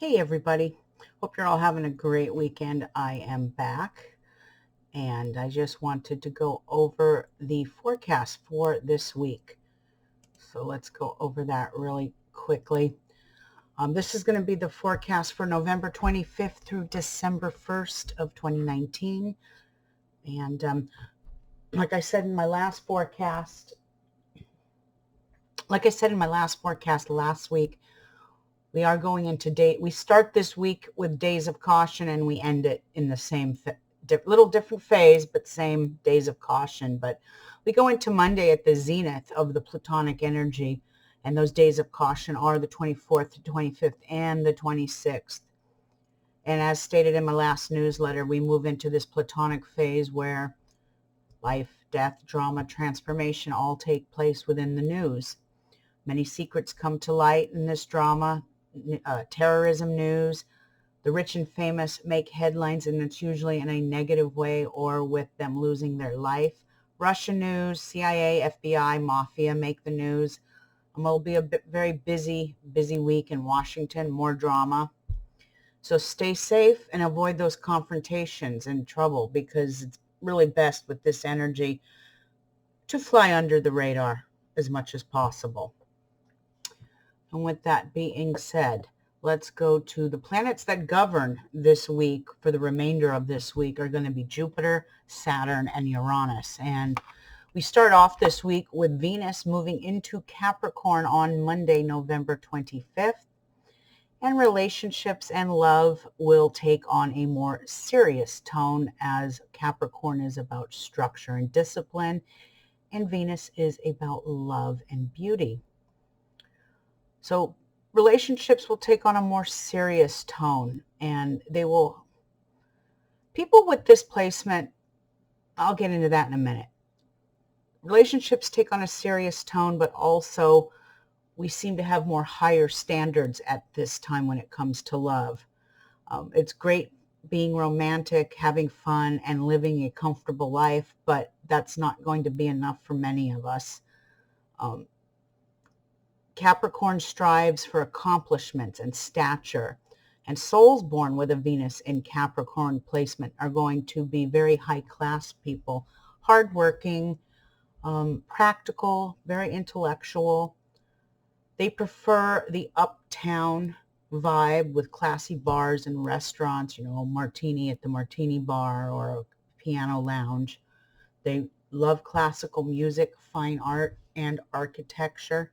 Hey everybody, hope you're all having a great weekend. I am back and I just wanted to go over the forecast for this week. So let's go over that really quickly. This is going to be the forecast for November 25th through December 1st of 2019. And like I said in my last forecast last week, we are going into we start this week with days of caution and we end it in the same little different phase, but same days of caution. But we go into Monday at the zenith of the Plutonic energy, and those days of caution are the 24th, the 25th, and the 26th. And as stated in my last newsletter, we move into this Plutonic phase where life, death, drama, transformation all take place within the news. Many secrets come to light in this drama. Terrorism news. The rich and famous make headlines, and it's usually in a negative way or with them losing their life. Russia news, CIA, FBI, mafia make the news. It'll be a very busy week in Washington, more drama. So stay safe and avoid those confrontations and trouble, because it's really best with this energy to fly under the radar as much as possible. And with that being said, let's go to the planets that govern this week. For the remainder of this week are going to be Jupiter, Saturn, and Uranus. And we start off this week with Venus moving into Capricorn on Monday, November 25th. And relationships and love will take on a more serious tone, as Capricorn is about structure and discipline, and Venus is about love and beauty. So relationships will take on a more serious tone, and people with this placement, I'll get into that in a minute. Relationships take on a serious tone, but also we seem to have more higher standards at this time when it comes to love. It's great being romantic, having fun, and living a comfortable life, but that's not going to be enough for many of us. Capricorn strives for accomplishments and stature, and souls born with a Venus in Capricorn placement are going to be very high-class people, hardworking, practical, very intellectual. They prefer the uptown vibe with classy bars and restaurants, a martini at the martini bar or a piano lounge. They love classical music, fine art, and architecture.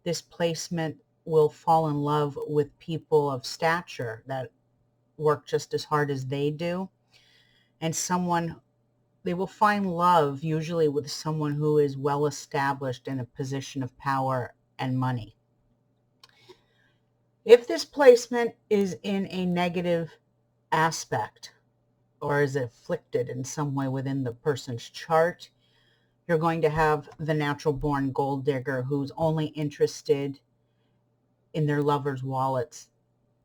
This placement will fall in love with people of stature that work just as hard as they do. And they will find love usually with someone who is well established in a position of power and money. If this placement is in a negative aspect or is afflicted in some way within the person's chart, you're going to have the natural born gold digger who's only interested in their lover's wallets,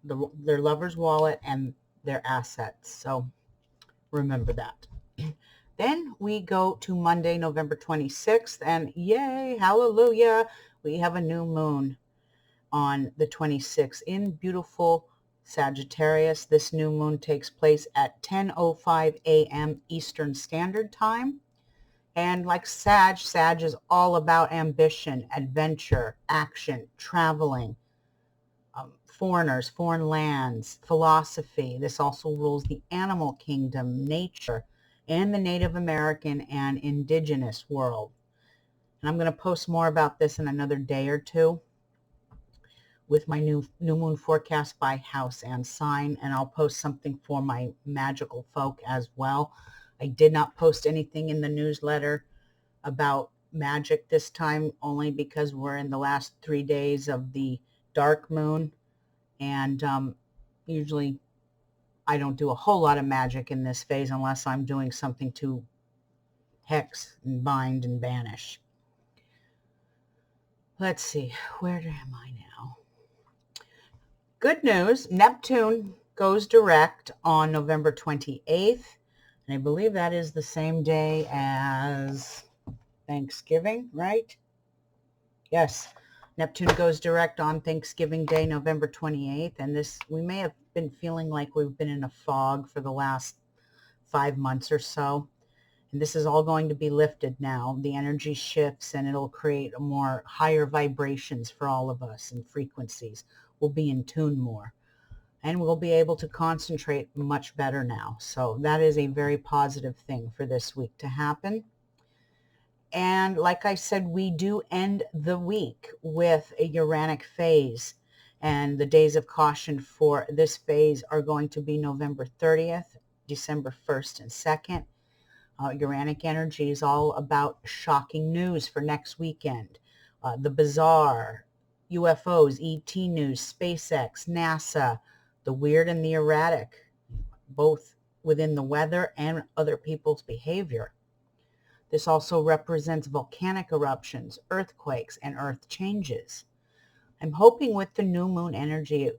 their lover's wallet and their assets. So remember that. Then we go to Monday, November 26th, and yay, hallelujah, we have a new moon on the 26th in beautiful Sagittarius. This new moon takes place at 10:05 a.m. Eastern Standard Time. And like Sag is all about ambition, adventure, action, traveling, foreigners, foreign lands, philosophy. This also rules the animal kingdom, nature, and the Native American and indigenous world. And I'm going to post more about this in another day or two with my new moon forecast by house and sign. And I'll post something for my magical folk as well. I did not post anything in the newsletter about magic this time, only because we're in the last 3 days of the dark moon. And usually I don't do a whole lot of magic in this phase unless I'm doing something to hex and bind and banish. Let's see, where am I now? Good news, Neptune goes direct on November 28th. And I believe that is the same day as Thanksgiving, right? Yes. Neptune goes direct on Thanksgiving Day, November 28th, and this, we may have been feeling like we've been in a fog for the last 5 months or so. And this is all going to be lifted now. The energy shifts and it'll create a more higher vibrations for all of us, and frequencies. We'll be in tune more. And we'll be able to concentrate much better now. So that is a very positive thing for this week to happen. And like I said, we do end the week with a Uranic phase. And the days of caution for this phase are going to be November 30th, December 1st and 2nd. Uranic energy is all about shocking news for next weekend. The bizarre, UFOs, ET news, SpaceX, NASA, the weird and the erratic, both within the weather and other people's behavior. This also represents volcanic eruptions, earthquakes, and earth changes. I'm hoping with the new moon energy,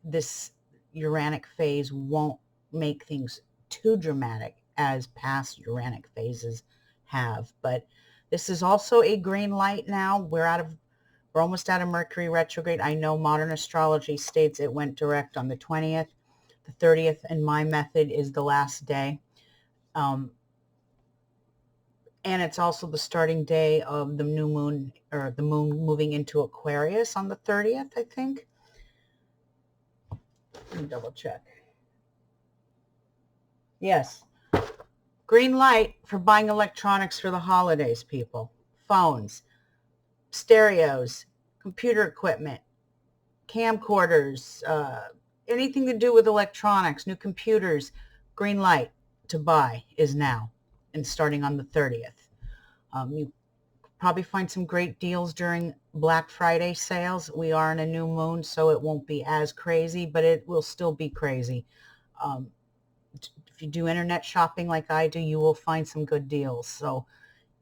this Uranic phase won't make things too dramatic as past Uranic phases have. But this is also a green light now. We're almost out of Mercury retrograde. I know modern astrology states it went direct on the 20th. The 30th in my method is the last day. And it's also the starting day of the new moon, or the moon moving into Aquarius on the 30th, I think. Let me double check. Yes. Green light for buying electronics for the holidays, people. Phones, stereos, computer equipment, camcorders, anything to do with electronics, new computers. Green light to buy is now, and starting on the 30th. You probably find some great deals during Black Friday sales. We are in a new moon, so it won't be as crazy, but it will still be crazy. If you do internet shopping like I do, you will find some good deals. So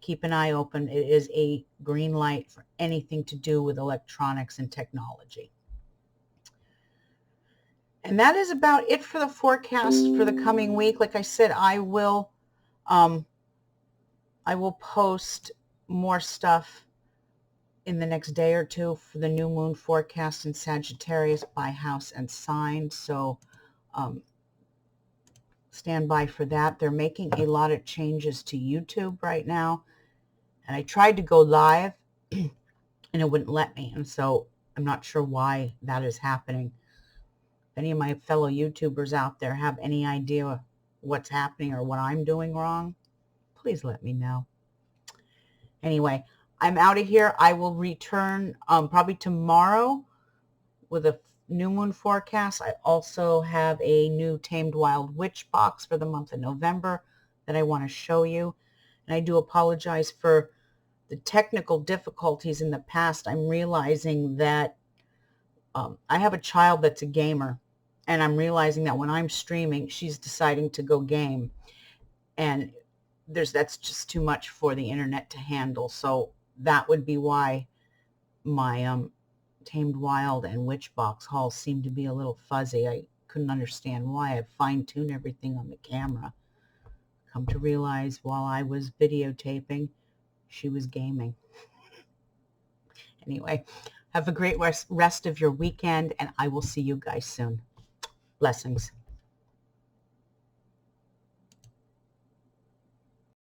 keep an eye open. It is a green light for anything to do with electronics and technology. And that is about it for the forecast for the coming week. Like I said, I will post more stuff in the next day or two for the new moon forecast in Sagittarius by house and sign. So stand by for that. They're making a lot of changes to YouTube right now. And I tried to go live and it wouldn't let me. And so I'm not sure why that is happening. If any of my fellow YouTubers out there have any idea what's happening or what I'm doing wrong, please let me know. Anyway, I'm out of here. I will return probably tomorrow with a new moon forecast. I also have a new Tamed Wild Witch box for the month of November that I want to show you. And I do apologize for the technical difficulties in the past. I'm realizing that I have a child that's a gamer, and I'm realizing that when I'm streaming, she's deciding to go game. And that's just too much for the internet to handle. So that would be why my Tamed Wild and Witch box hauls seem to be a little fuzzy. I couldn't understand why. I fine-tuned everything on the camera. Come to realize while I was videotaping, she was gaming. Anyway, have a great rest of your weekend, and I will see you guys soon. Blessings.